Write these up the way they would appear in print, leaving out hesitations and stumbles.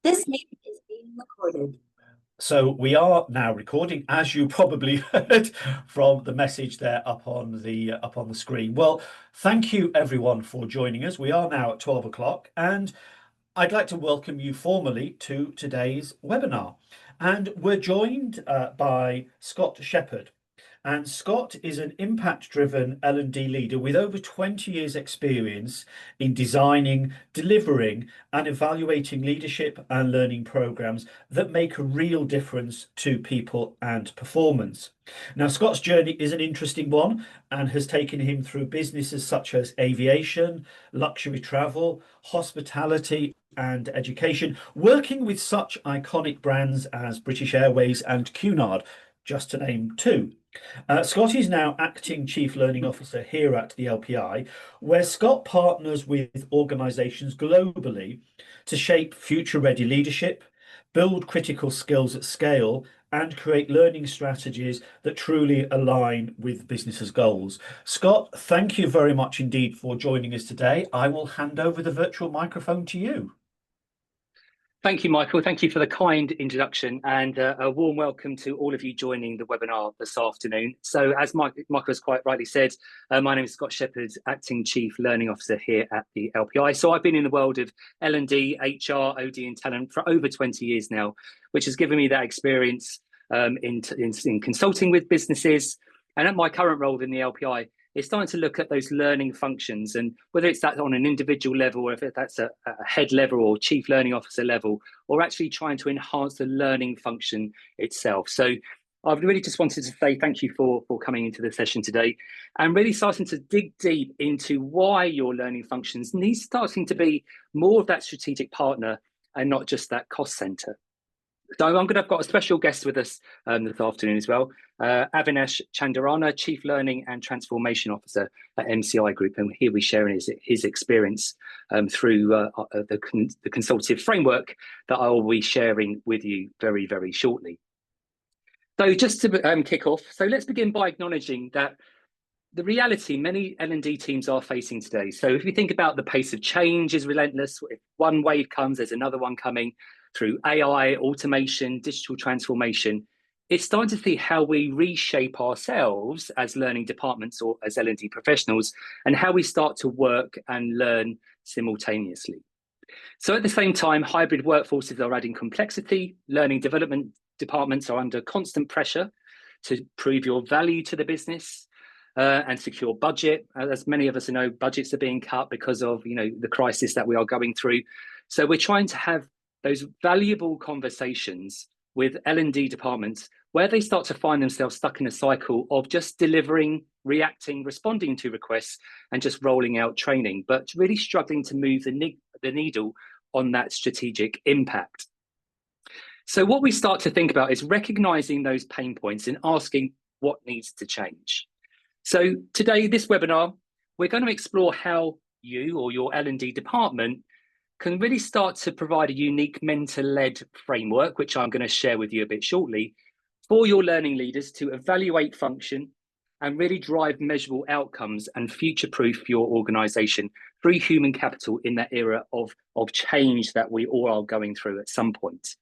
This meeting is being recorded. So we are now recording, as you probably heard from the message there up on the screen. Well, thank you everyone for joining us. We are now at 12 o'clock, and I'd like to welcome you formally to today's webinar. And we're joined by Scott Shepherd. And Scott is an impact-driven L&D leader with over 20 years experience in designing, delivering and evaluating leadership and learning programs that make a real difference to people and performance. Now, Scott's journey is an interesting one and has taken him through businesses such as aviation, luxury travel, hospitality and education, working with such iconic brands as British Airways and Cunard, just to name two. Scott is now Acting Chief Learning Officer here at the LPI, where Scott partners with organisations globally to shape future-ready leadership, build critical skills at scale, and create learning strategies that truly align with business's goals. Scott, thank you very much indeed for joining us today. I will hand over the virtual microphone to you. Thank you, Michael. Thank you for the kind introduction and a warm welcome to all of you joining the webinar this afternoon. So as Michael has quite rightly said, my name is Scott Shepherd, Acting Chief Learning Officer here at the LPI. So I've been in the world of L&D, HR, OD and talent for over 20 years now, which has given me that experience in consulting with businesses. And at my current role in the LPI, it's starting to look at those learning functions, and whether it's that on an individual level or if that's a head level or chief learning officer level, or actually trying to enhance the learning function itself. So I've really just wanted to say thank you for coming into the session today and really starting to dig deep into why your learning functions need starting to be more of that strategic partner and not just that cost center. So I'm going to have got a special guest with us this afternoon as well, Avinash Chandarana, Chief Learning and Transformation Officer at MCI Group, and he'll be sharing his experience through the consultative framework that I will be sharing with you very, very shortly. So just to kick off, so let's begin by acknowledging that the reality many L&D teams are facing today. So if you think about the pace of change is relentless, if one wave comes, there's another one coming. Through AI, automation, digital transformation, it's starting to see how we reshape ourselves as learning departments or as L&D professionals and how we start to work and learn simultaneously. So at the same time, hybrid workforces are adding complexity. Learning development departments are under constant pressure to prove your value to the business and secure budget. As many of us know, budgets are being cut because of the crisis that we are going through. So we're trying to have those valuable conversations with L&D departments where they start to find themselves stuck in a cycle of just delivering, reacting, responding to requests and just rolling out training, but really struggling to move the needle on that strategic impact. So what we start to think about is recognizing those pain points and asking what needs to change. So today, this webinar, we're going to explore how you or your L&D department can really start to provide a unique mentor-led framework, which I'm going to share with you a bit shortly, for your learning leaders to evaluate function and really drive measurable outcomes and future-proof your organisation through human capital in that era of change that we all are going through at some point.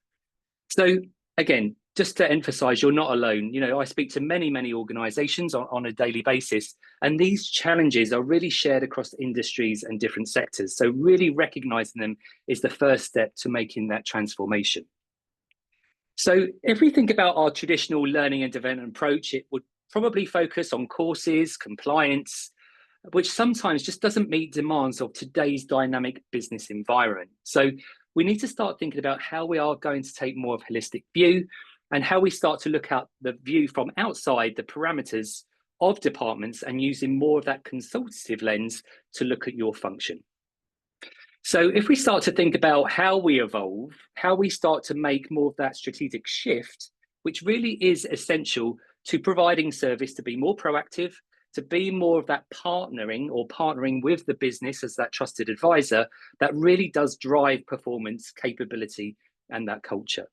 So again, just to emphasize, you're not alone. I speak to many organizations on a daily basis, and these challenges are really shared across industries and different sectors. So really recognizing them is the first step to making that transformation. So if we think about our traditional learning and development approach, it would probably focus on courses, compliance, which sometimes just doesn't meet demands of today's dynamic business environment. So we need to start thinking about how we are going to take more of a holistic view and how we start to look at the view from outside the parameters of departments and using more of that consultative lens to look at your function. So if we start to think about how we evolve, how we start to make more of that strategic shift, which really is essential to providing service to be more proactive, to be more of that partnering with the business as that trusted advisor, that really does drive performance, capability, and that culture.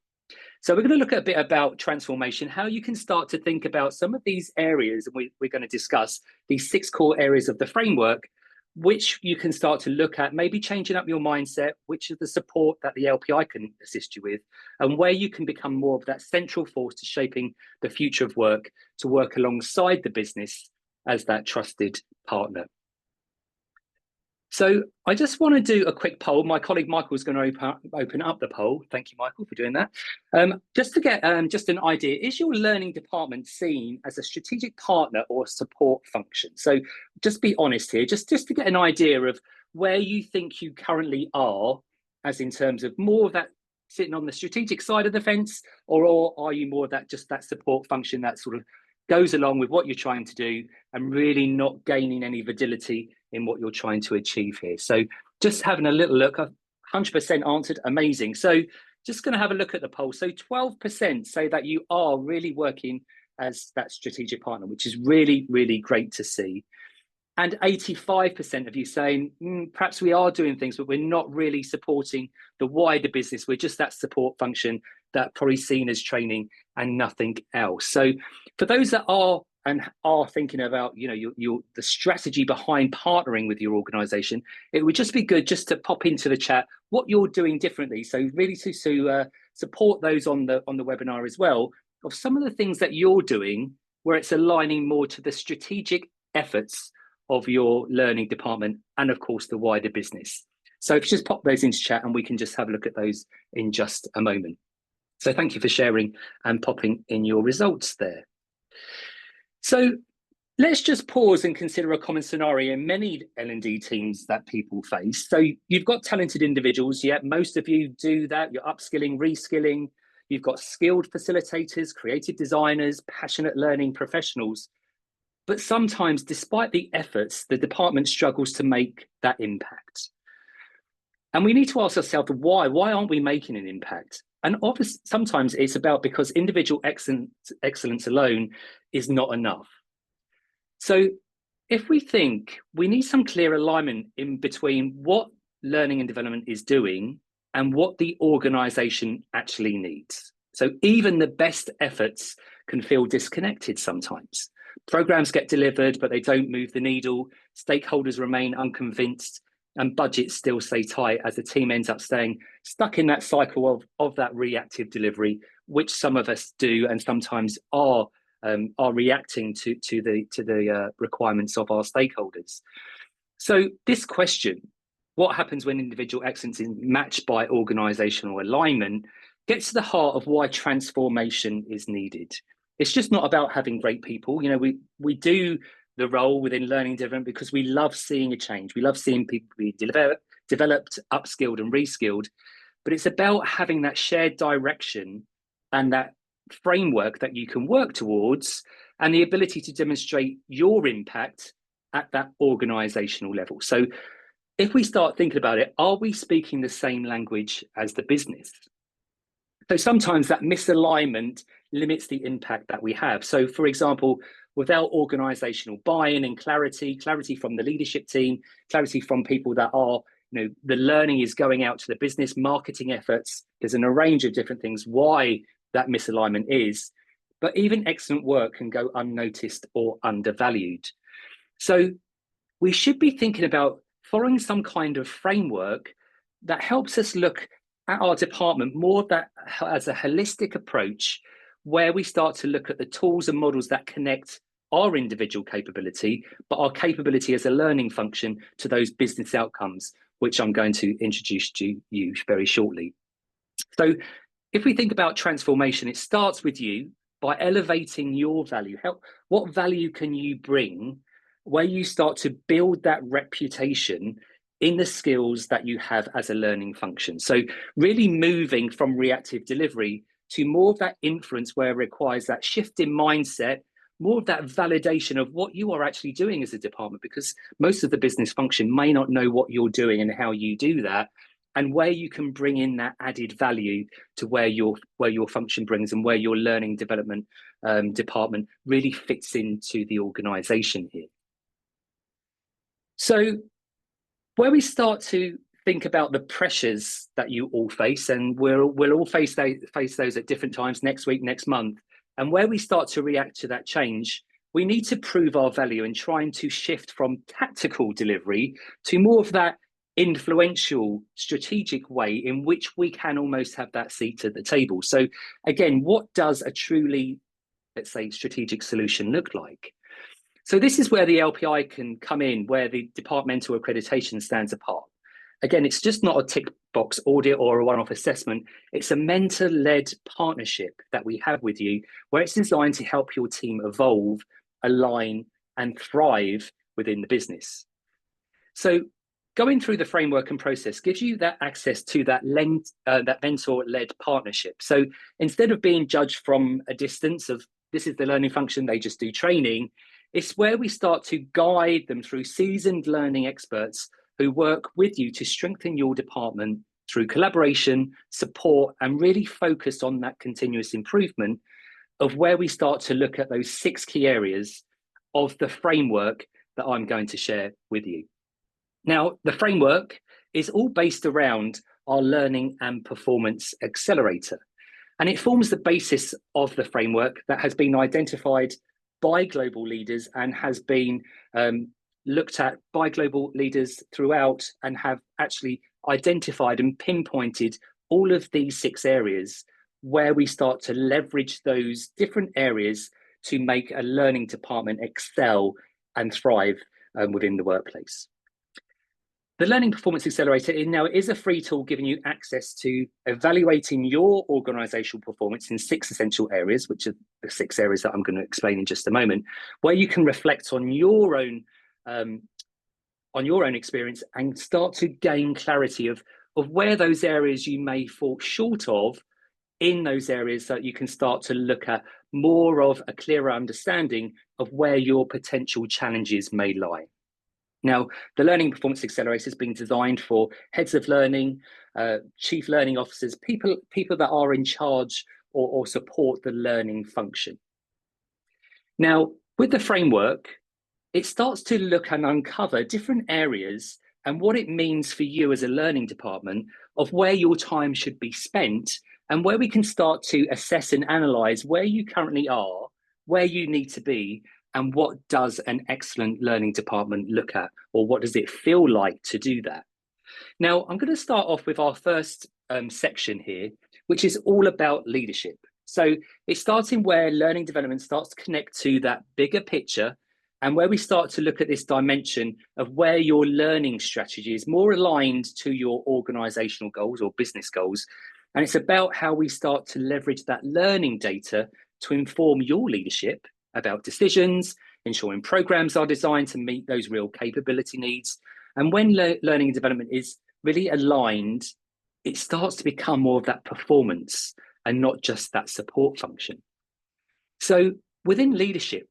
So we're going to look at a bit about transformation, how you can start to think about some of these areas, and we're going to discuss these 6 core areas of the framework, which you can start to look at, maybe changing up your mindset, which is the support that the LPI can assist you with, and where you can become more of that central force to shaping the future of work, to work alongside the business as that trusted partner. So I just want to do a quick poll. My colleague Michael is going to open up the poll. Thank you, Michael, for doing that. Just to get just an idea, is your learning department seen as a strategic partner or a support function? So just be honest here, just to get an idea of where you think you currently are, as in terms of more of that sitting on the strategic side of the fence, or are you more of that just that support function that sort of goes along with what you're trying to do and really not gaining any validity in what you're trying to achieve here? So just having a little look, 100% answered, amazing. So just going to have a look at the poll. So 12% say that you are really working as that strategic partner, which is really, really great to see. And 85% of you saying, perhaps we are doing things, but we're not really supporting the wider business. We're just that support function that probably seen as training and nothing else. So for those that are thinking about, the strategy behind partnering with your organization, it would just be good just to pop into the chat what you're doing differently. So really to support those on the webinar as well, of some of the things that you're doing where it's aligning more to the strategic efforts of your learning department and of course the wider business. So if you just pop those into chat and we can just have a look at those in just a moment. So thank you for sharing and popping in your results there. So let's just pause and consider a common scenario in many L&D teams that people face. So you've got talented individuals, most of you do that, you're upskilling, reskilling, you've got skilled facilitators, creative designers, passionate learning professionals. But sometimes, despite the efforts, the department struggles to make that impact. And we need to ask ourselves why. Why aren't we making an impact? And obviously, sometimes it's about because individual excellence alone is not enough. So if we think we need some clear alignment in between what learning and development is doing and what the organization actually needs. So even the best efforts can feel disconnected sometimes. Programs get delivered, but they don't move the needle. Stakeholders remain unconvinced and budgets still stay tight as the team ends up staying stuck in that cycle of that reactive delivery, which some of us do and sometimes are reacting to the requirements of our stakeholders. So this question, what happens when individual excellence is matched by organizational alignment, gets to the heart of why transformation is needed. It's just not about having great people. We do the role within learning development because we love seeing a change. We love seeing people be developed, upskilled and reskilled. But it's about having that shared direction and that framework that you can work towards and the ability to demonstrate your impact at that organizational level. So if we start thinking about it, are we speaking the same language as the business? So sometimes that misalignment limits the impact that we have. So for example, without organizational buy-in and clarity from the leadership team, clarity from people that are, the learning is going out to the business, marketing efforts, there's a range of different things why that misalignment is, but even excellent work can go unnoticed or undervalued. So we should be thinking about following some kind of framework that helps us look at our department more that as a holistic approach, where we start to look at the tools and models that connect our individual capability, but our capability as a learning function to those business outcomes, which I'm going to introduce to you very shortly. So if we think about transformation, it starts with you by elevating your value. What value can you bring where you start to build that reputation in the skills that you have as a learning function? So really moving from reactive delivery to more of that influence where it requires that shift in mindset, more of that validation of what you are actually doing as a department, because most of the business function may not know what you're doing and how you do that, and where you can bring in that added value to where your function brings and where your learning development department really fits into the organization here. So where we start to think about the pressures that you all face, and we'll all face those at different times next week, next month, and where we start to react to that change, we need to prove our value in trying to shift from tactical delivery to more of that influential, strategic way in which we can almost have that seat at the table. So again, what does a truly, let's say, strategic solution look like? So this is where the LPI can come in, where the departmental accreditation stands apart. Again, it's just not a tick box audit or a one-off assessment. It's a mentor-led partnership that we have with you, where it's designed to help your team evolve, align, and thrive within the business. So going through the framework and process gives you that access to that mentor-led partnership. So instead of being judged from a distance of this is the learning function, they just do training, it's where we start to guide them through seasoned learning experts who work with you to strengthen your department through collaboration, support, and really focus on that continuous improvement of where we start to look at those 6 key areas of the framework that I'm going to share with you. Now, the framework is all based around our learning and performance accelerator, and it forms the basis of the framework that has been identified by global leaders and has been looked at by global leaders throughout and have actually identified and pinpointed all of these 6 areas where we start to leverage those different areas to make a learning department excel and thrive within the workplace. The Learning Performance Accelerator is a free tool giving you access to evaluating your organizational performance in 6 essential areas, which are the 6 areas that I'm going to explain in just a moment, where you can reflect on your own experience and start to gain clarity of where those areas you may fall short of in those areas, so that you can start to look at more of a clearer understanding of where your potential challenges may lie. Now, the Learning Performance Accelerator has been designed for heads of learning, chief learning officers, people that are in charge or support the learning function. Now, with the framework, it starts to look and uncover different areas and what it means for you as a learning department of where your time should be spent and where we can start to assess and analyse where you currently are, where you need to be, and what does an excellent learning department look at, or what does it feel like to do that? Now, I'm going to start off with our first section here, which is all about leadership. So it's starting where learning development starts to connect to that bigger picture and where we start to look at this dimension of where your learning strategy is more aligned to your organizational goals or business goals. And it's about how we start to leverage that learning data to inform your leadership about decisions, ensuring programs are designed to meet those real capability needs. And when learning and development is really aligned, it starts to become more of that performance and not just that support function. So within leadership,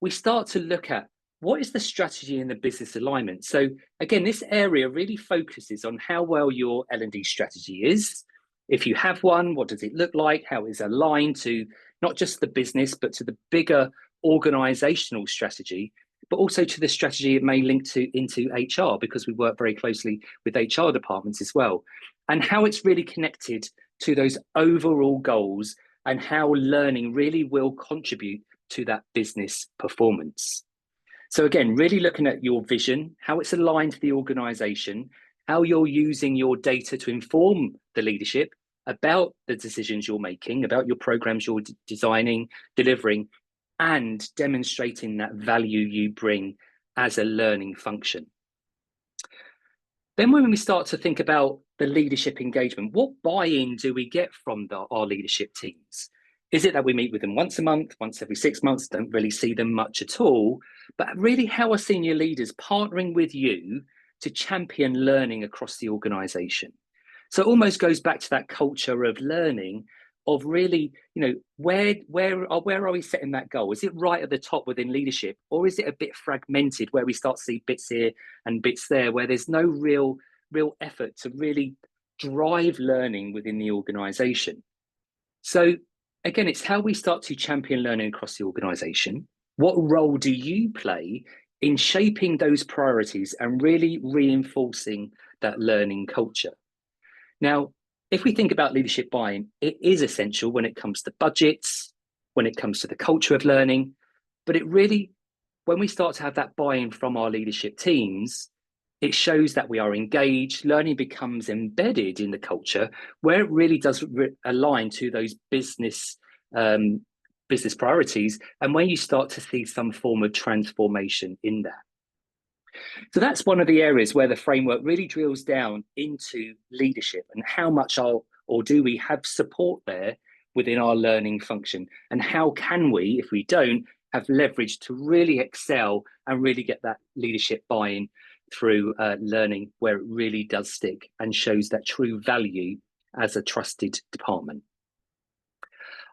we start to look at what is the strategy and the business alignment. So again, this area really focuses on how well your L&D strategy is. If you have one, what does it look like? How is it aligned to not just the business, but to the bigger organizational strategy, but also to the strategy it may link into HR, because we work very closely with HR departments as well, and how it's really connected to those overall goals and how learning really will contribute to that business performance. So again, really looking at your vision, how it's aligned to the organization, how you're using your data to inform the leadership about the decisions you're making, about your programs you're designing, delivering, and demonstrating that value you bring as a learning function. Then when we start to think about the leadership engagement, what buy-in do we get from our leadership teams? Is it that we meet with them once a month, once every 6 months, don't really see them much at all? But really, how are senior leaders partnering with you to champion learning across the organization? So it almost goes back to that culture of learning, of really, where are we setting that goal? Is it right at the top within leadership, or is it a bit fragmented where we start to see bits here and bits there, where there's no real effort to really drive learning within the organization? So again, it's how we start to champion learning across the organization. What role do you play in shaping those priorities and really reinforcing that learning culture? Now, if we think about leadership buy-in, it is essential when it comes to budgets, when it comes to the culture of learning, But it really, when we start to have that buy-in from our leadership teams, it shows that we are engaged. Learning becomes embedded in the culture, where it really does align to those business priorities, and when you start to see some form of transformation in that. So that's one of the areas where the framework really drills down into leadership and how much or do we have support there within our learning function, and how can we, if we don't, have leverage to really excel and really get that leadership buy-in through learning, where it really does stick and shows that true value as a trusted department.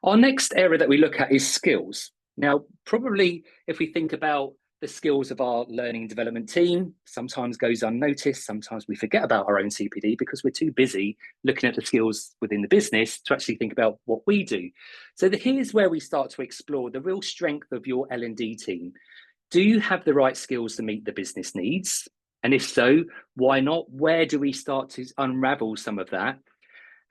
Our next area that we look at is skills. Now, probably if we think about the skills of our learning and development team, sometimes goes unnoticed. Sometimes we forget about our own CPD because we're too busy looking at the skills within the business to actually think about what we do. So here's where we start to explore the real strength of your L&D team. Do you have the right skills to meet the business needs? And if so, why not? Where do we start to unravel some of that?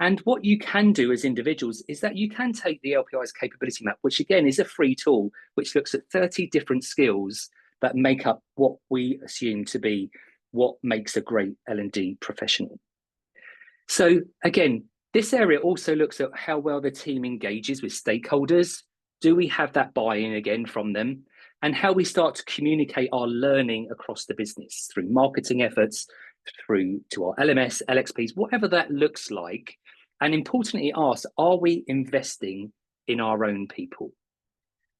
And what you can do as individuals is that you can take the LPI's capability map, which again is a free tool, which looks at 30 different skills that make up what we assume to be what makes a great L&D professional. So again, this area also looks at how well the team engages with stakeholders. Do we have that buy-in again from them? And how we start to communicate our learning across the business through marketing efforts, through to our LMS, LXPs, whatever that looks like. And importantly, ask, are we investing in our own people?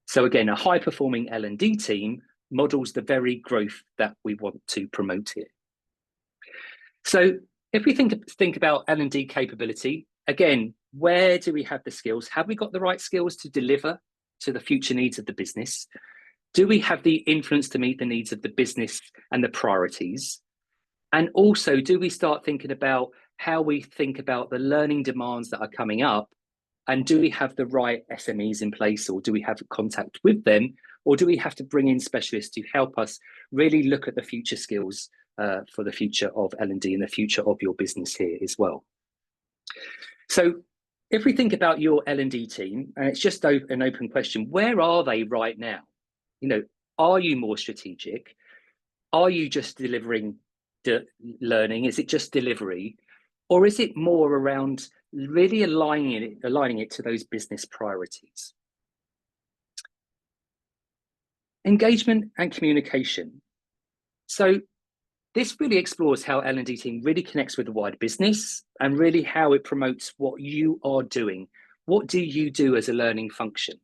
So again, a high-performing L&D team models the very growth that we want to promote here. So if we think about L&D capability, again, where do we have the skills? Have we got the right skills to deliver to the future needs of the business? Do we have the influence to meet the needs of the business and the priorities? And also, do we start thinking about how we think about the learning demands that are coming up? And do we have the right SMEs in place, or do we have contact with them? Or do we have to bring in specialists to help us really look at the future skills for the future of L&D and the future of your business here as well? So if we think about your L&D team, and it's just an open question, where are they right now? You know, are you more strategic? Are you just delivering learning? Is it just delivery? Or is it more around really aligning it to those business priorities? Engagement and communication. So this really explores how L&D team really connects with the wider business and really how it promotes what you are doing. What do you do as a learning function?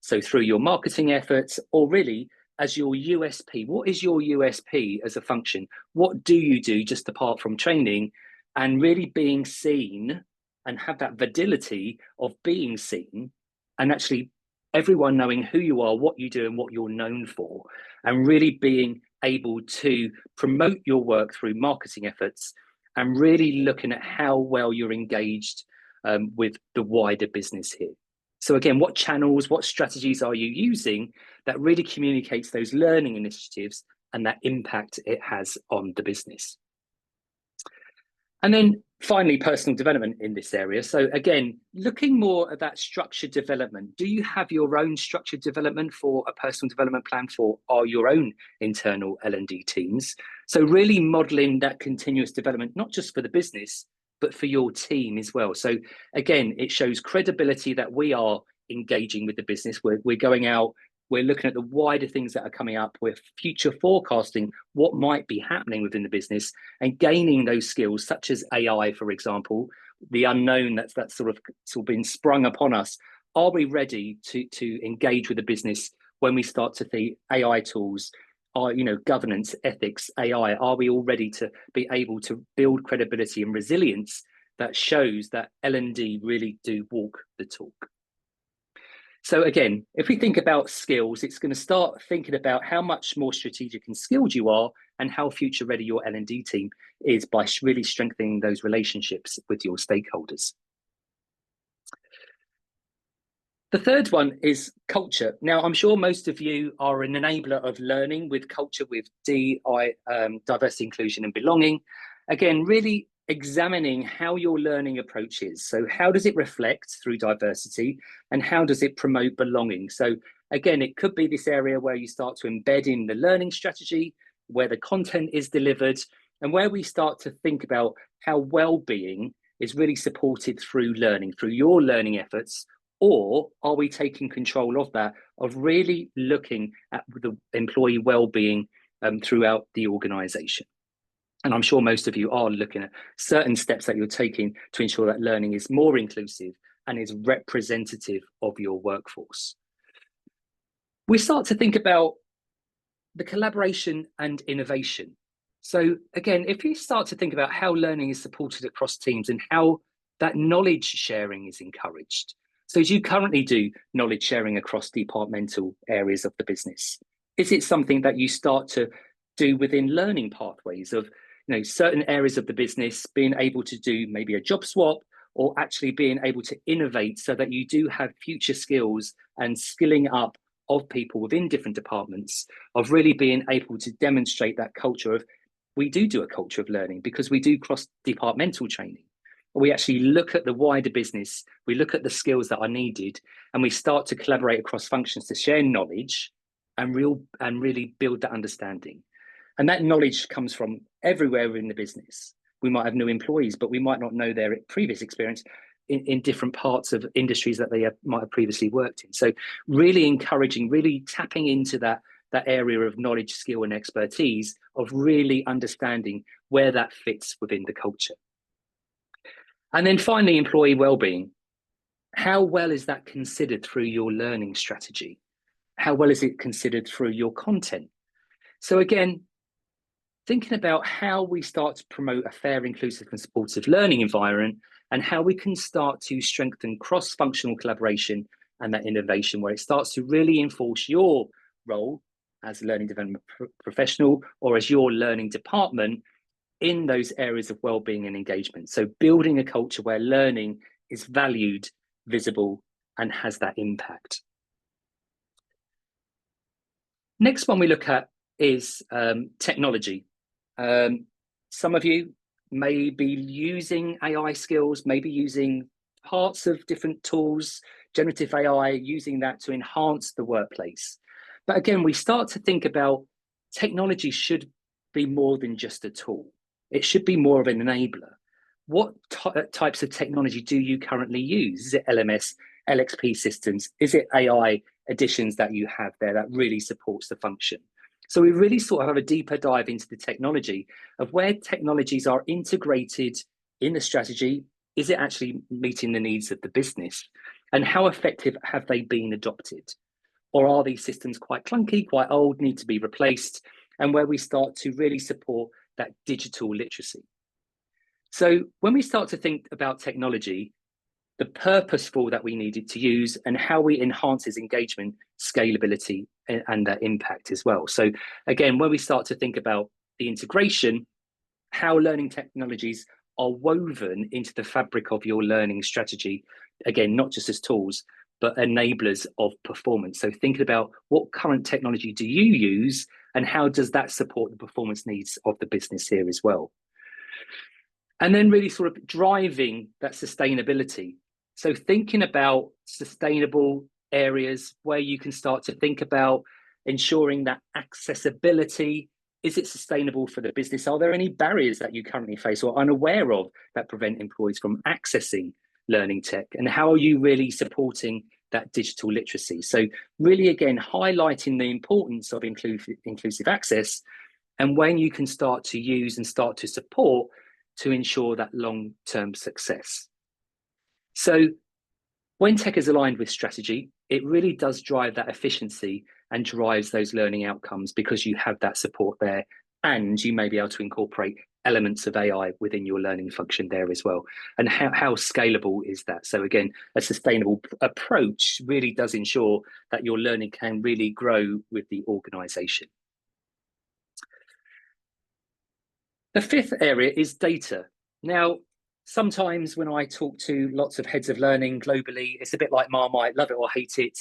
So through your marketing efforts, or really as your USP, what is your USP as a function? What do you do just apart from training and really being seen and have that validity of being seen, and actually everyone knowing who you are, what you do and what you're known for, and really being able to promote your work through marketing efforts and really looking at how well you're engaged with the wider business here. So again, what channels, what strategies are you using that really communicates those learning initiatives and that impact it has on the business? And then finally, personal development in this area. So again, looking more at that structured development. Do you have your own structured development for a personal development plan for your own internal L&D teams? So really modeling that continuous development, not just for the business, but for your team as well. So again, it shows credibility that we are engaging with the business. We're going out, we're looking at the wider things that are coming up. We're future forecasting what might be happening within the business and gaining those skills, such as AI, for example, the unknown that's sort of been sprung upon us. Are we ready to engage with the business when we start to see AI tools? Are, governance, ethics, AI, are we all ready to be able to build credibility and resilience that shows that L&D really do walk the talk? So again, if we think about skills, it's going to start thinking about how much more strategic and skilled you are and how future ready your L&D team is by really strengthening those relationships with your stakeholders. The third one is culture. Now, I'm sure most of you are an enabler of learning with culture, with diversity, inclusion and belonging. Again, really examining how your learning approach is. So how does it reflect through diversity and how does it promote belonging? So again, it could be this area where you start to embed in the learning strategy, where the content is delivered, and where we start to think about how well-being is really supported through learning, through your learning efforts, or are we taking control of that, of really looking at the employee well-being throughout the organisation. And I'm sure most of you are looking at certain steps that you're taking to ensure that learning is more inclusive and is representative of your workforce. We start to think about the collaboration and innovation. So again, if you start to think about how learning is supported across teams and how that knowledge sharing is encouraged. So as you currently do knowledge sharing across departmental areas of the business, is it something that you start to do within learning pathways of, certain areas of the business being able to do maybe a job swap, or actually being able to innovate so that you do have future skills and skilling up of people within different departments, of really being able to demonstrate that culture of, we do a culture of learning because we do cross-departmental training. We actually look at the wider business, we look at the skills that are needed, and we start to collaborate across functions to share knowledge and really build that understanding. And that knowledge comes from everywhere in the business. We might have new employees, but we might not know their previous experience in different parts of industries that they might have previously worked in. So really encouraging, really tapping into that area of knowledge, skill and expertise, of really understanding where that fits within the culture. And then finally, employee well-being. How well is that considered through your learning strategy? How well is it considered through your content? So again, thinking about how we start to promote a fair, inclusive and supportive learning environment, and how we can start to strengthen cross-functional collaboration and that innovation, where it starts to really enforce your role as a learning development professional or as your learning department in those areas of well-being and engagement. So building a culture where learning is valued, visible, and has that impact. Next one we look at is technology. Some of you may be using AI skills, maybe using parts of different tools, generative AI, using that to enhance the workplace. But again, we start to think about technology should be more than just a tool. It should be more of an enabler. What types of technology do you currently use? Is it LMS, LXP systems? Is it AI additions that you have there that really supports the function? So we really sort of have a deeper dive into the technology of where technologies are integrated in the strategy. Is it actually meeting the needs of the business? And how effective have they been adopted? Or are these systems quite clunky, quite old, need to be replaced? And where we start to really support that digital literacy. So when we start to think about technology, the purposeful that we needed to use and how we enhance its engagement, scalability, and that impact as well. So again, when we start to think about the integration, how learning technologies are woven into the fabric of your learning strategy, again, not just as tools, but enablers of performance. So thinking about what current technology do you use and how does that support the performance needs of the business here as well? And then really sort of driving that sustainability. So thinking about sustainable areas where you can start to think about ensuring that accessibility, is it sustainable for the business? Are there any barriers that you currently face or unaware of that prevent employees from accessing learning tech? And how are you really supporting that digital literacy? So really, again, highlighting the importance of inclusive access and when you can start to use and start to support to ensure that long-term success. So when tech is aligned with strategy, it really does drive that efficiency and drives those learning outcomes because you have that support there, and you may be able to incorporate elements of AI within your learning function there as well. And how scalable is that? So again, a sustainable approach really does ensure that your learning can really grow with the organization. The fifth area is data. Now, sometimes when I talk to lots of heads of learning globally, it's a bit like Marmite, love it or hate it.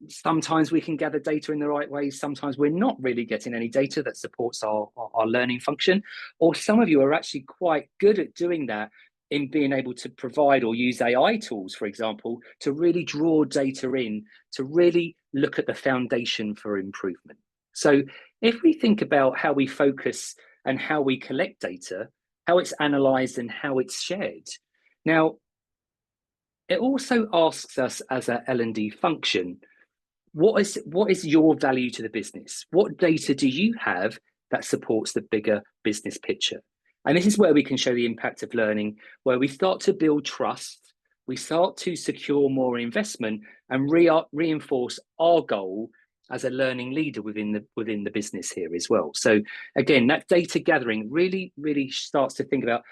Sometimes we can gather data in the right way. Sometimes we're not really getting any data that supports our learning function. Or some of you are actually quite good at doing that in being able to provide or use AI tools, for example, to really draw data in, to really look at the foundation for improvement. So if we think about how we focus and how we collect data, how it's analysed and how it's shared. Now, it also asks us as a L&D function, what is your value to the business? What data do you have that supports the bigger business picture? And this is where we can show the impact of learning, where we start to build trust, we start to secure more investment and reinforce our goal as a learning leader within the business here as well. So again, that data gathering really starts to think about,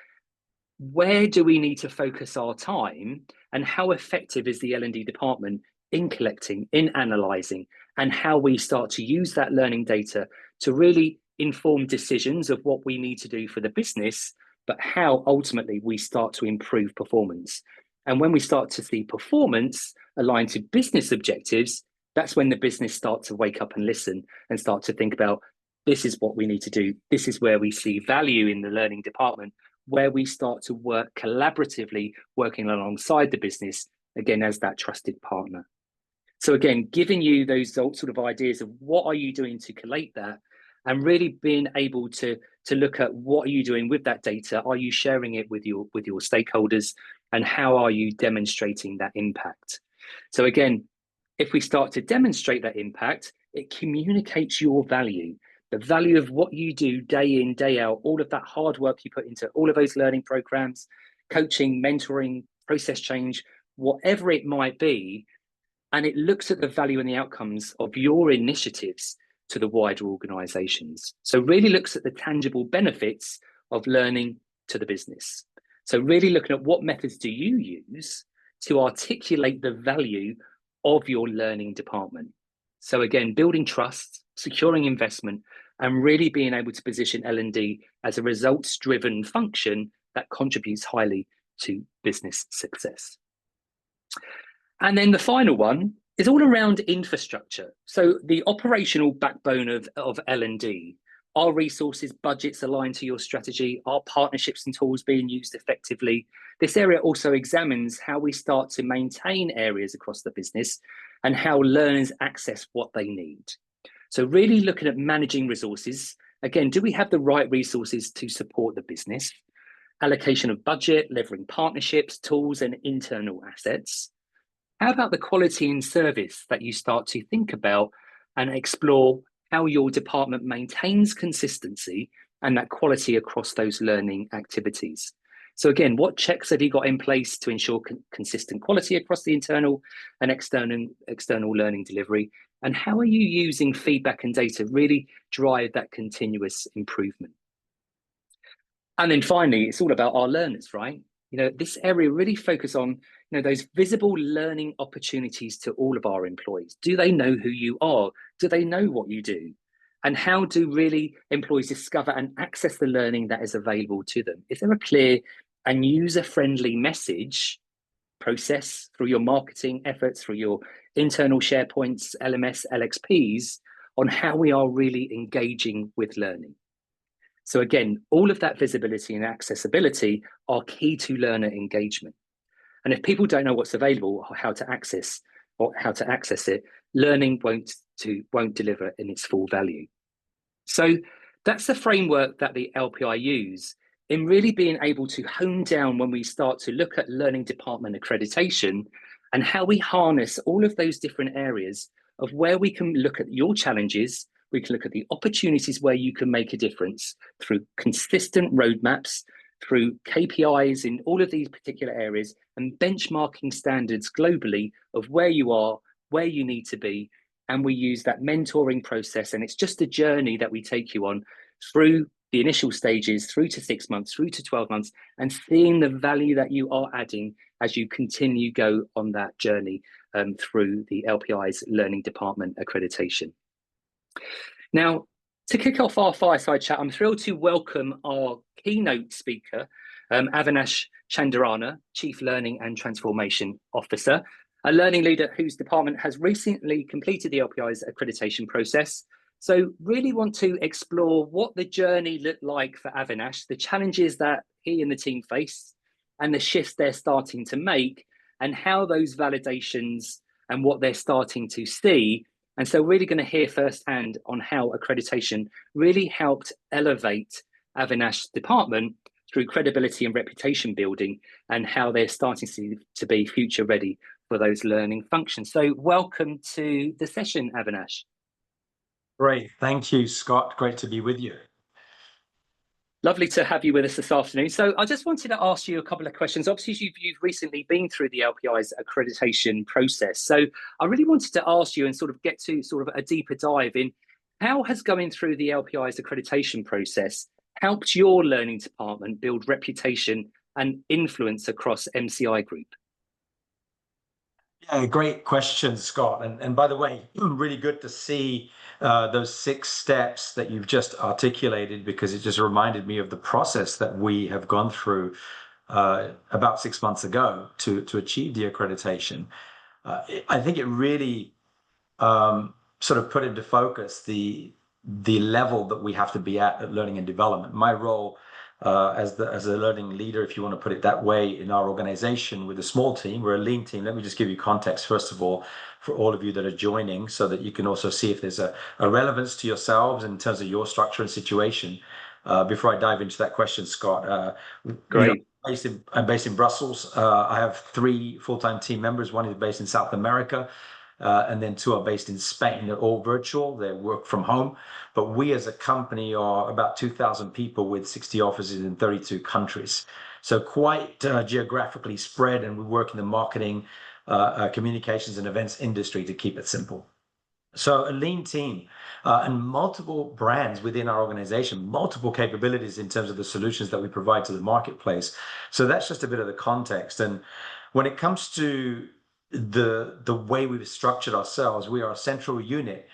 where do we need to focus our time and how effective is the L&D department in collecting, in analysing, and how we start to use that learning data to really inform decisions of what we need to do for the business, but how ultimately we start to improve performance. And when we start to see performance aligned to business objectives, that's when the business starts to wake up and listen and start to think about, this is what we need to do. This is where we see value in the learning department, where we start to work collaboratively, working alongside the business, again, as that trusted partner. So again, giving you those sort of ideas of what are you doing to collate that, and really being able to look at what are you doing with that data? Are you sharing it with your stakeholders, and how are you demonstrating that impact? So again, if we start to demonstrate that impact, it communicates your value, the value of what you do day in, day out, all of that hard work you put into all of those learning programs, coaching, mentoring, process change, whatever it might be. And it looks at the value and the outcomes of your initiatives to the wider organizations. So really looks at the tangible benefits of learning to the business. So really looking at what methods do you use to articulate the value of your learning department. So again, building trust, securing investment, and really being able to position L&D as a results-driven function that contributes highly to business success. And then the final one is all around infrastructure. So the operational backbone of L&D, are resources, budgets aligned to your strategy? Are partnerships and tools being used effectively? This area also examines how we start to maintain areas across the business and how learners access what they need. So really looking at managing resources. Again, do we have the right resources to support the business? Allocation of budget, leveraging partnerships, tools, and internal assets. How about the quality and service that you start to think about and explore how your department maintains consistency and that quality across those learning activities? So again, what checks have you got in place to ensure consistent quality across the internal and external learning delivery? And how are you using feedback and data really drive that continuous improvement? And then finally, it's all about our learners, right? You know, this area really focus on, you know, those visible learning opportunities to all of our employees. Do they know who you are? Do they know what you do? And how do really employees discover and access the learning that is available to them? Is there a clear and user-friendly message process through your marketing efforts, through your internal SharePoints, LMS, LXPs, on how we are really engaging with learning? So again, all of that visibility and accessibility are key to learner engagement. And if people don't know what's available or how to access it, learning won't deliver in its full value. So that's the framework that the LPI use in really being able to hone down when we start to look at learning department accreditation and how we harness all of those different areas of where we can look at your challenges. We can look at the opportunities where you can make a difference through consistent roadmaps, through KPIs in all of these particular areas, and benchmarking standards globally of where you are, where you need to be. And we use that mentoring process. And it's just a journey that we take you on through the initial stages, through to 6 months, through to 12 months, and seeing the value that you are adding as you continue go on that journey through the LPI's Learning Department accreditation. Now, to kick off our fireside chat, I'm thrilled to welcome our keynote speaker, Avinash Chandarana, Chief Learning and Transformation Officer, a learning leader whose department has recently completed the LPI's accreditation process. So really want to explore what the journey looked like for Avinash, the challenges that he and the team face, and the shifts they're starting to make, and how those validations and what they're starting to see And so we're really going to hear firsthand on how accreditation really helped elevate Avinash's department through credibility and reputation building, and how they're starting to be future ready for those learning functions. So welcome to the session, Avinash. Great. Thank you, Scott. Great to be with you. Lovely to have you with us this afternoon. So I just wanted to ask you a couple of questions. Obviously, you've recently been through the LPI's accreditation process. So I really wanted to ask you and sort of get to sort of a deeper dive in how has going through the LPI's accreditation process helped your learning department build reputation and influence across MCI Group? Yeah, great question, Scott. And by the way, really good to see those 6 steps that you've just articulated, because it just reminded me of the process that we have gone through about 6 months ago to achieve the accreditation. I think it really sort of put into focus the level that we have to be at learning and development. My role as a learning leader, if you want to put it that way, in our organization with a small team, we're a lean team. Let me just give you context, first of all, for all of you that are joining, so that you can also see if there's a relevance to yourselves in terms of your structure and situation. Before I dive into that question, Scott, Great. I'm based in Brussels. I have 3 full-time team members. One is based in South America, and then 2 are based in Spain. They're all virtual. They work from home. But we as a company are about 2,000 people with 60 offices in 32 countries. So quite geographically spread, and we work in the marketing, communications and events industry, to keep it simple. So a lean team and multiple brands within our organization, multiple capabilities in terms of the solutions that we provide to the marketplace. So that's just a bit of the context. And when it comes to the way we've structured ourselves, we are a central unit.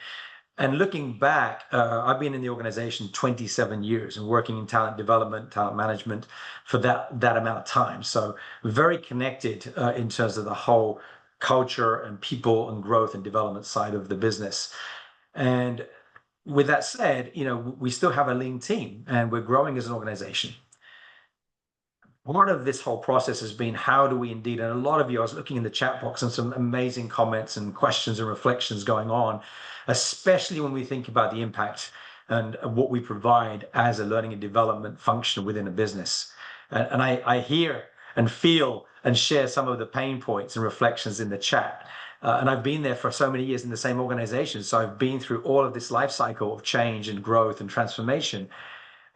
And looking back, I've been in the organization 27 years and working in talent development, talent management for that amount of time. So very connected in terms of the whole culture and people and growth and development side of the business. And with that said, we still have a lean team and we're growing as an organization. Part of this whole process has been, how do we indeed, and a lot of you, I was looking in the chat box and some amazing comments and questions and reflections going on, especially when we think about the impact and what we provide as a learning and development function within a business. And I hear and feel and share some of the pain points and reflections in the chat. And I've been there for so many years in the same organization. So I've been through all of this life cycle of change and growth and transformation.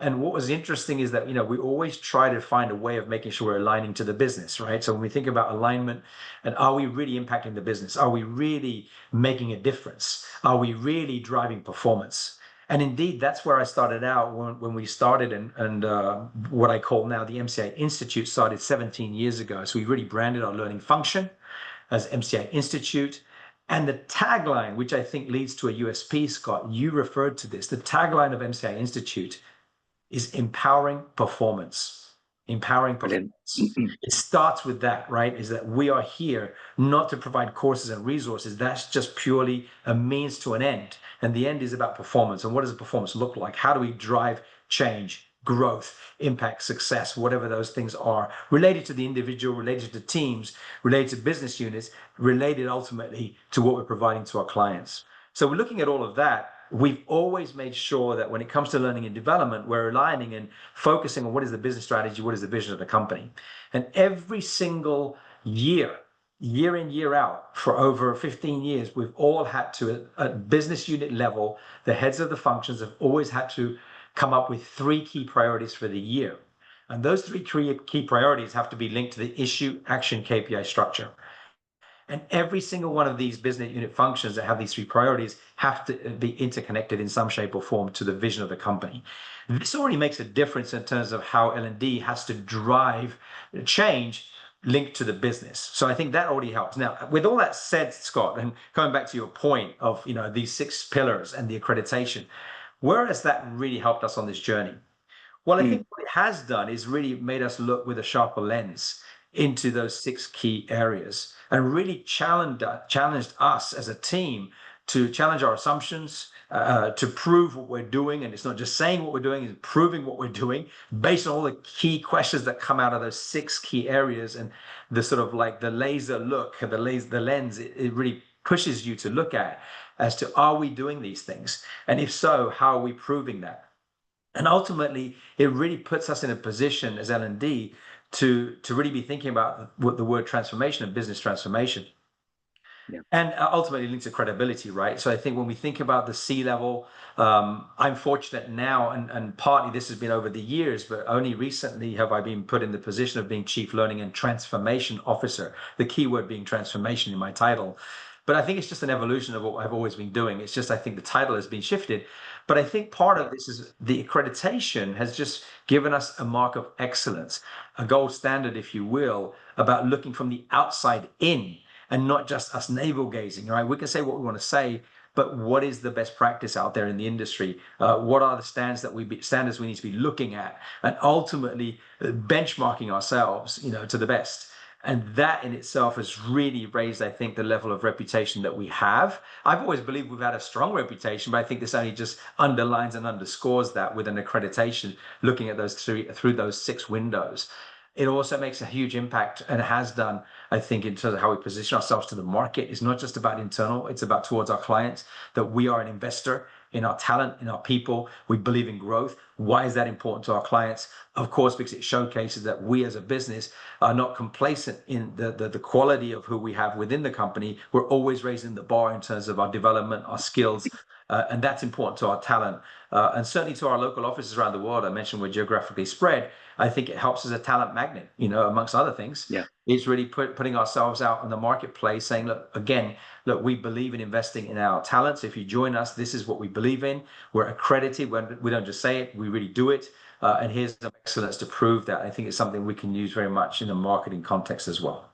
And what was interesting is that, we always try to find a way of making sure we're aligning to the business, right? So when we think about alignment, and are we really impacting the business? Are we really making a difference? Are we really driving performance? And indeed, that's where I started out when we started, and what I call now the MCI Institute started 17 years ago. So we really branded our learning function as MCI Institute. And the tagline, which I think leads to a USP, Scott, you referred to this, the tagline of MCI Institute is empowering performance. Empowering performance. It starts with that, right? Is that we are here not to provide courses and resources. That's just purely a means to an end. And the end is about performance. And what does the performance look like? How do we drive change, growth, impact, success, whatever those things are, related to the individual, related to teams, related to business units, related ultimately to what we're providing to our clients. So we're looking at all of that. We've always made sure that when it comes to learning and development, we're aligning and focusing on what is the business strategy, what is the vision of the company. And every single year in, year out, for over 15 years, we've all had to, at business unit level, the heads of the functions have always had to come up with 3 key priorities for the year. And those 3 key priorities have to be linked to the issue, action, KPI structure. And every single one of these business unit functions that have these 3 priorities have to be interconnected in some shape or form to the vision of the company. This already makes a difference in terms of how L&D has to drive change linked to the business. So I think that already helps. Now, with all that said, Scott, and coming back to your point of these 6 pillars and the accreditation, where has that really helped us on this journey? Well, I think what it has done is really made us look with a sharper lens into those 6 key areas, and really challenged us as a team to challenge our assumptions, to prove what we're doing. And it's not just saying what we're doing, it's proving what we're doing based on all the key questions that come out of those 6 key areas. And the sort of like the laser look, the lens, it really pushes you to look at. as to, are we doing these things? And if so, how are we proving that? And ultimately, it really puts us in a position as L&D to really be thinking about what the word transformation and business transformation. Yeah. And ultimately links to credibility, right? So I think when we think about the C-level, I'm fortunate now, and partly this has been over the years, but only recently have I been put in the position of being Chief Learning and Transformation Officer, the key word being transformation in my title. But I think it's just an evolution of what I've always been doing. It's just, I think the title has been shifted. But I think part of this is the accreditation has just given us a mark of excellence, a gold standard, if you will, about looking from the outside in, and not just us navel gazing, right? We can say what we want to say, but what is the best practice out there in the industry? What are the standards we need to be looking at, and ultimately benchmarking ourselves, to the best. And that in itself has really raised, I think, the level of reputation that we have. I've always believed we've had a strong reputation, but I think this only just underlines and underscores that with an accreditation, looking at those through those 6 windows. It also makes a huge impact, and has done, I think, in terms of how we position ourselves to the market. It's not just about internal, it's about towards our clients, that we are an investor in our talent, in our people. We believe in growth. Why is that important to our clients? Of course, because it showcases that we as a business are not complacent in the quality of who we have within the company. We're always raising the bar in terms of our development, our skills, and that's important to our talent. And certainly to our local offices around the world. I mentioned we're geographically spread. I think it helps as a talent magnet, amongst other things. Yeah. It's really putting ourselves out in the marketplace, saying, look, we believe in investing in our talents. If you join us, this is what we believe in. We're accredited. We don't just say it, we really do it. And here's some excellence to prove that. I think it's something we can use very much in a marketing context as well.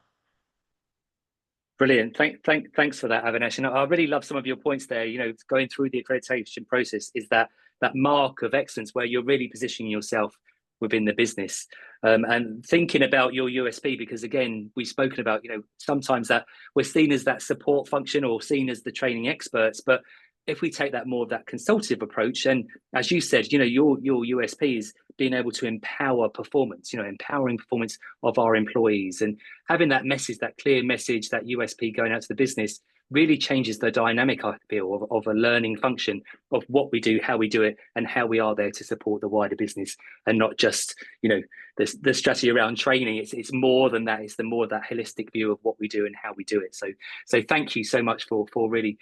Brilliant. Thanks for that, Avinash. And I really love some of your points there. Going through the accreditation process is that mark of excellence where you're really positioning yourself within the business, and thinking about your USP, because again, we've spoken about, sometimes that we're seen as that support function or seen as the training experts, but if we take that more of that consultative approach, and as you said, your USP is being able to empower performance, empowering performance of our employees, and having that message, that clear message, that USP going out to the business really changes the dynamic, I feel, of a learning function of what we do, how we do it, and how we are there to support the wider business, and not just, the strategy around training. It's more than that. It's more of that holistic view of what we do and how we do it. So thank you so much for really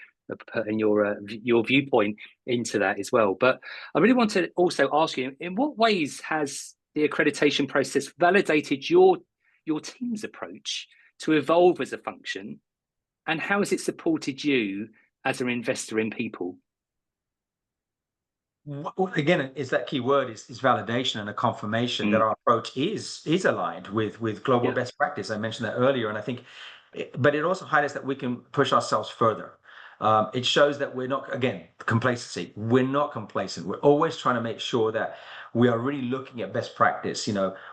putting your viewpoint into that as well. But I really want to also ask you, in what ways has the accreditation process validated your team's approach to evolve as a function, and how has it supported you as an investor in people? Again, is that key word is validation and a confirmation that our approach is aligned with global best practice. I mentioned that earlier, and I think, but it also highlights that we can push ourselves further. It shows that we're not, again, complacency. We're not complacent. We're always trying to make sure that we are really looking at best practice.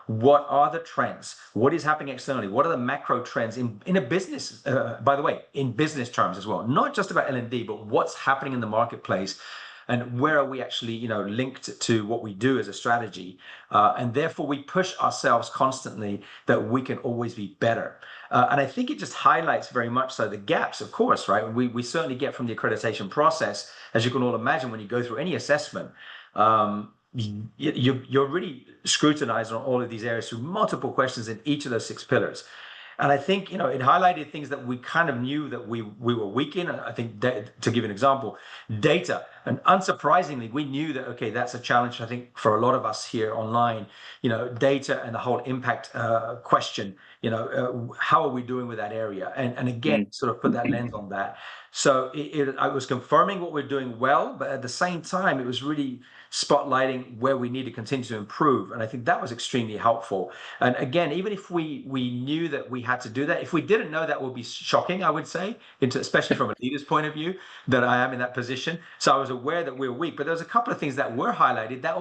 What are the trends? What is happening externally? What are the macro trends in a business, by the way, in business terms as well, not just about L&D, but what's happening in the marketplace, and where are we actually, linked to what we do as a strategy. And therefore we push ourselves constantly that we can always be better. And I think it just highlights very much so the gaps, of course, right? We certainly get from the accreditation process, as you can all imagine, when you go through any assessment, you're really scrutinized on all of these areas through multiple questions in each of those 6 pillars. And I think, it highlighted things that we kind of knew that we were weak in. I think, to give an example, data. And unsurprisingly, we knew that, okay, that's a challenge, I think, for a lot of us here online, data and the whole impact question, how are we doing with that area? And again, sort of put that lens on that. So I was confirming what we're doing well, but at the same time, it was really spotlighting where we need to continue to improve. And I think that was extremely helpful. And again, even if we knew that we had to do that, if we didn't know, that would be shocking, I would say, especially from a leader's point of view, that I am in that position. So I was aware that we're weak, but there was a couple of things that were highlighted that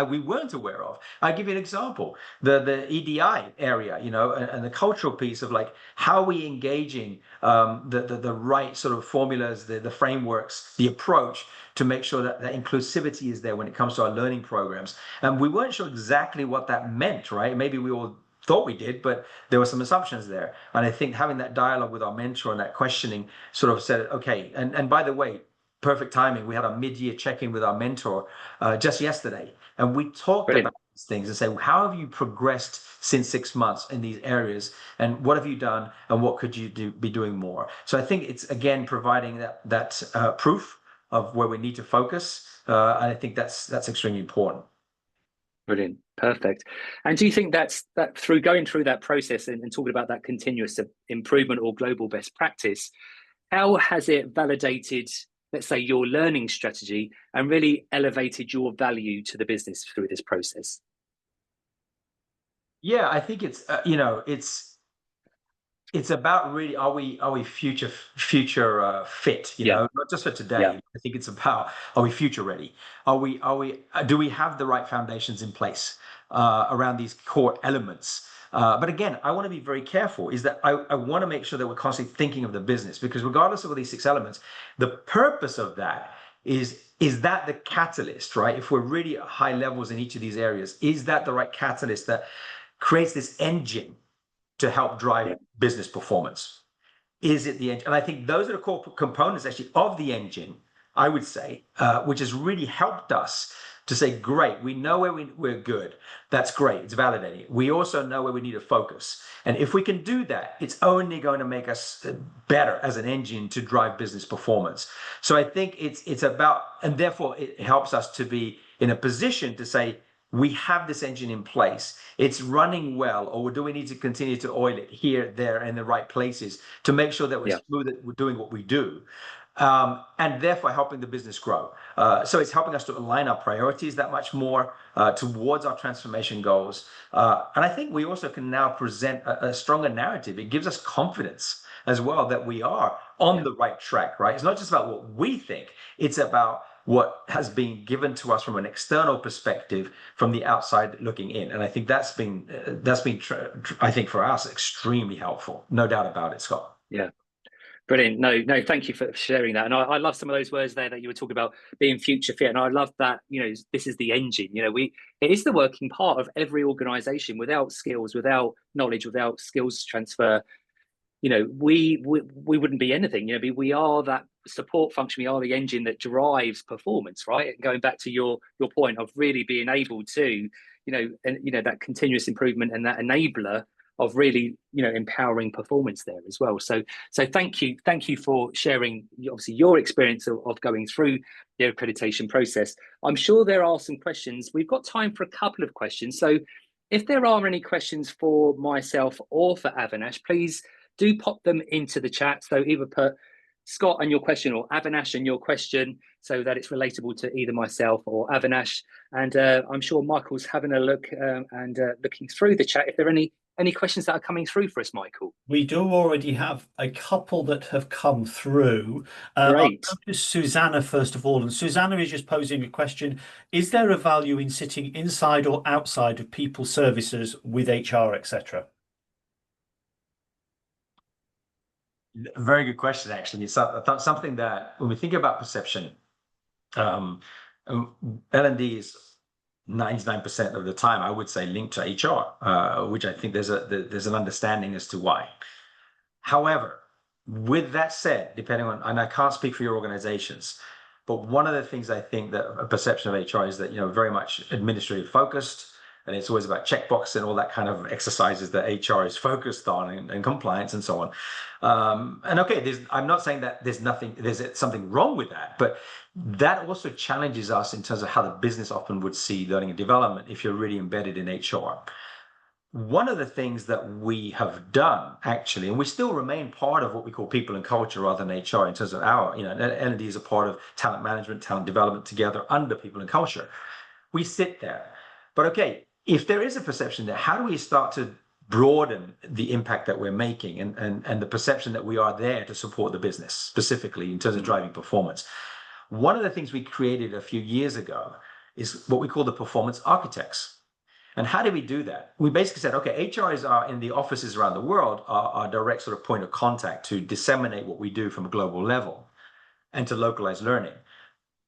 we weren't aware of. I'll give you an example. The EDI area, and the cultural piece of how are we engaging the right sort of formulas, the frameworks, the approach to make sure that inclusivity is there when it comes to our learning programs. And we weren't sure exactly what that meant, right? Maybe we all thought we did, but there were some assumptions there. And I think having that dialogue with our mentor and that questioning sort of said, okay, and by the way, perfect timing. We had a mid-year check-in with our mentor just yesterday, and we talked Brilliant. about these things and say, how have you progressed since 6 months in these areas, and what have you done, and what could you be doing more? So I think it's again providing that proof of where we need to focus, and I think that's extremely important. Brilliant. Perfect. And do you think that through going through that process and talking about that continuous improvement or global best practice, how has it validated, let's say, your learning strategy and really elevated your value to the business through this process? Yeah, I think it's it's about really, are we future fit, Yeah. not just for today. Yeah. I think it's about, are we future ready? Do we have the right foundations in place around these core elements? But again, I want to be very careful, is that I want to make sure that we're constantly thinking of the business, because regardless of all these 6 elements, the purpose of that is that the catalyst, right? If we're really at high levels in each of these areas, is that the right catalyst that creates this engine to help drive business performance? Is it the engine? And I think those are the core components actually of the engine, I would say, which has really helped us to say, great, we know where we're good. That's great. It's validating. We also know where we need to focus. And if we can do that, it's only going to make us better as an engine to drive business performance. So I think it's about, and therefore it helps us to be in a position to say, we have this engine in place, it's running well, or do we need to continue to oil it here, there, and the right places to make sure that we're smooth at we're doing what we do, and therefore helping the business grow. So it's helping us to align our priorities that much more towards our transformation goals. And I think we also can now present a stronger narrative. It gives us confidence as well that we are on the right track, right? It's not just about what we think, it's about what has been given to us from an external perspective, from the outside looking in. And I think that's been I think for us, extremely helpful. No doubt about it, Scott. Yeah. Brilliant. No, thank you for sharing that. And I love some of those words there that you were talking about being future fit. And I love that, this is the engine. It is the working part of every organization. Without skills, without knowledge, without skills transfer, we wouldn't be anything. We are that support function. We are the engine that drives performance, right? And going back to your point of really being able to, that continuous improvement and that enabler of really, empowering performance there as well. So thank you for sharing, obviously, your experience of going through the accreditation process. I'm sure there are some questions. We've got time for a couple of questions. So if there are any questions for myself or for Avinash, please do pop them into the chat. So either put Scott and your question or Avinash and your question, so that it's relatable to either myself or Avinash. And I'm sure Michael's having a look and looking through the chat. If there are any questions that are coming through for us, Michael? We do already have a couple that have come through. Great. I'll go to Susanna first of all. And Susanna is just posing a question. Is there a value in sitting inside or outside of people services with HR, etc.? Very good question, actually. It's something that when we think about perception, L&D is 99% of the time, I would say, linked to HR, which I think there's an understanding as to why. However, with that said, depending on, and I can't speak for your organizations, but one of the things I think that a perception of HR is that, very much administrative focused, and it's always about checkbox and all that kind of exercises that HR is focused on, and compliance and so on. And okay, I'm not saying that there's something wrong with that, but that also challenges us in terms of how the business often would see learning and development if you're really embedded in HR. One of the things that we have done, actually, and we still remain part of what we call people and culture rather than HR in terms of our, L&D is a part of talent management, talent development together under people and culture. We sit there. But okay, if there is a perception there, how do we start to broaden the impact that we're making and the perception that we are there to support the business, specifically in terms of driving performance? One of the things we created a few years ago is what we call the performance architects. And how do we do that? We basically said, okay, HRs are in the offices around the world, our direct sort of point of contact to disseminate what we do from a global level and to localize learning.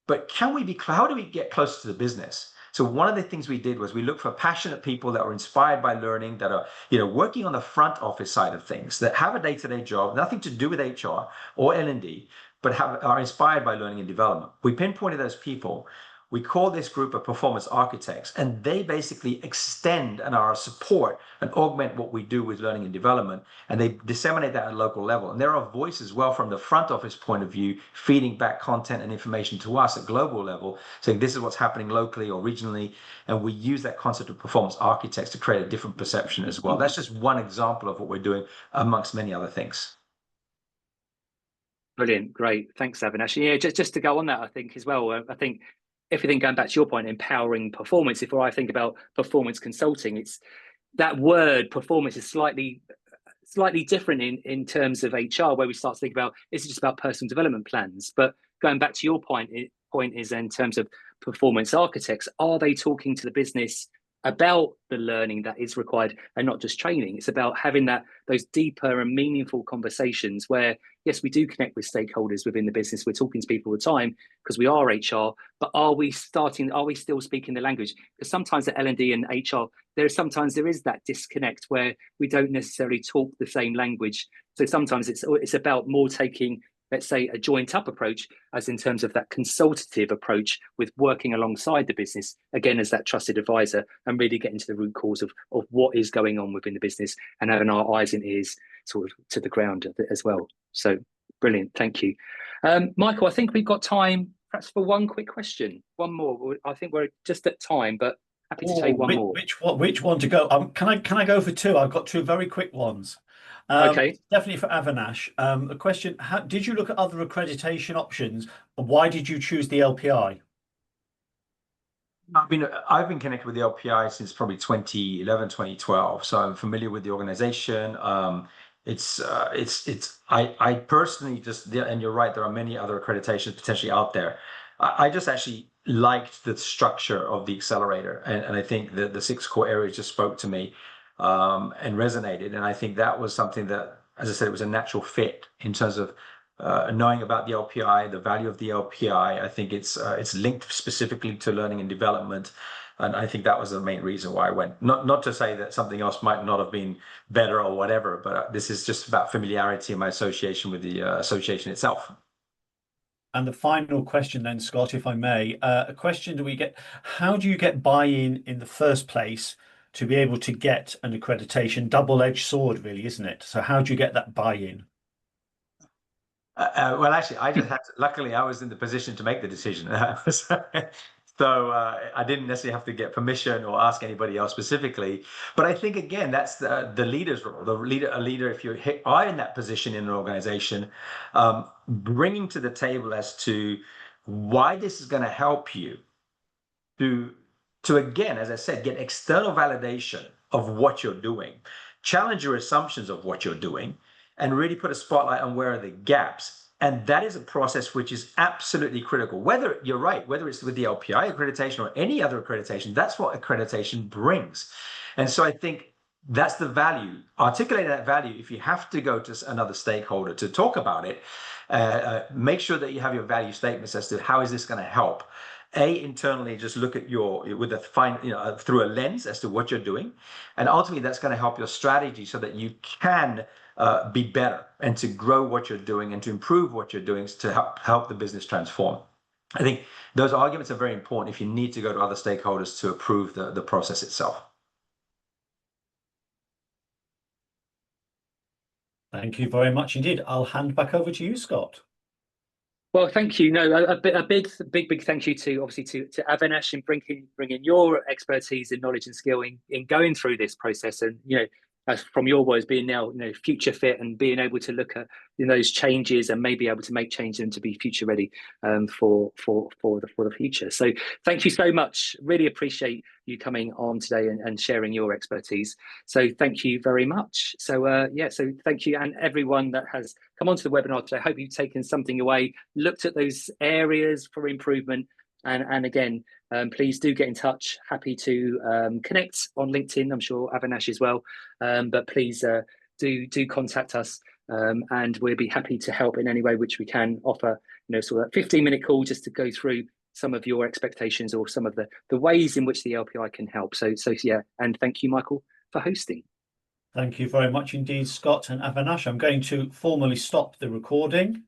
But how do we get closer to the business? So one of the things we did was we looked for passionate people that were inspired by learning, that are, working on the front office side of things, that have a day-to-day job, nothing to do with HR or L&D, but are inspired by learning and development. We pinpointed those people. We call this group of performance architects, and they basically extend and are support and augment what we do with learning and development, and they disseminate that at a local level. And there are voices, well, from the front office point of view, feeding back content and information to us at global level, saying this is what's happening locally or regionally, and we use that concept of performance architects to create a different perception as well. That's just one example of what we're doing amongst many other things. Brilliant, great, thanks, Avinash. Yeah, just to go on that, I think as well, I think everything going back to your point, empowering performance. If I think about performance consulting, it's that word performance is slightly different in terms of HR, where we start to think about, is it just about personal development plans? But going back to your point is in terms of performance architects, are they talking to the business about the learning that is required and not just training? It's about having those deeper and meaningful conversations where, yes, we do connect with stakeholders within the business. We're talking to people all the time because we are HR, but are we still speaking the language? Because sometimes at L&D and HR, there is that disconnect where we don't necessarily talk the same language. So sometimes it's about more taking, let's say, a joint up approach, as in terms of that consultative approach with working alongside the business, again, as that trusted advisor, and really getting to the root cause of what is going on within the business and having our eyes and ears sort of to the ground as well. So brilliant, thank you. Michael, I think we've got time perhaps for one quick question. One more. I think we're just at time, but happy to take one more. Which one to go? Can I go for two? I've got two very quick ones. Okay. Definitely for Avinash. A question: did you look at other accreditation options? And why did you choose the LPI? I've been connected with the LPI since probably 2011, 2012. So I'm familiar with the organization. I personally and you're right, there are many other accreditations potentially out there. I just actually liked the structure of the accelerator, and I think that the 6 core areas just spoke to me and resonated. And I think that was something that, as I said, it was a natural fit in terms of knowing about the LPI, the value of the LPI. I think it's linked specifically to learning and development. And I think that was the main reason why I went. Not to say that something else might not have been better or whatever, but this is just about familiarity and my association with the association itself. And the final question then, Scott, if I may, a question how do you get buy-in in the first place to be able to get an accreditation? Double-edged sword, really, isn't it? So how do you get that buy-in? Well, actually, I just had to, luckily, I was in the position to make the decision. So I didn't necessarily have to get permission or ask anybody else specifically. But I think, again, that's the leader's role. A leader, if you are in that position in an organization, bringing to the table as to why this is going to help you to again, as I said, get external validation of what you're doing, challenge your assumptions of what you're doing, and really put a spotlight on where are the gaps. And that is a process which is absolutely critical. Whether you're right, whether it's with the LPI accreditation or any other accreditation, that's what accreditation brings. And so I think that's the value. Articulate that value. If you have to go to another stakeholder to talk about it, make sure that you have your value statements as to how is this going to help. Internally, just look at through a lens as to what you're doing, and ultimately that's going to help your strategy so that you can be better and to grow what you're doing and to improve what you're doing to help the business transform. I think those arguments are very important if you need to go to other stakeholders to approve the process itself. Thank you very much indeed. I'll hand back over to you, Scott. Well, thank you. No, a big thank you to Avinash in bringing your expertise and knowledge and skill in going through this process, and as from your words, being now future fit and being able to look at those changes and maybe able to make changes and to be future ready for the future. So thank you so much. Really appreciate you coming on today and sharing your expertise. So thank you very much. So so thank you, and everyone that has come onto the webinar today. I hope you've taken something away, looked at those areas for improvement, and again, please do get in touch. Happy to connect on LinkedIn. I'm sure Avinash as well. But please do contact us, and we'll be happy to help in any way which we can offer. Sort of a 15-minute call just to go through some of your expectations or some of the ways in which the LPI can help. So yeah, and thank you, Michael, for hosting. Thank you very much indeed, Scott and Avinash. I'm going to formally stop the recording.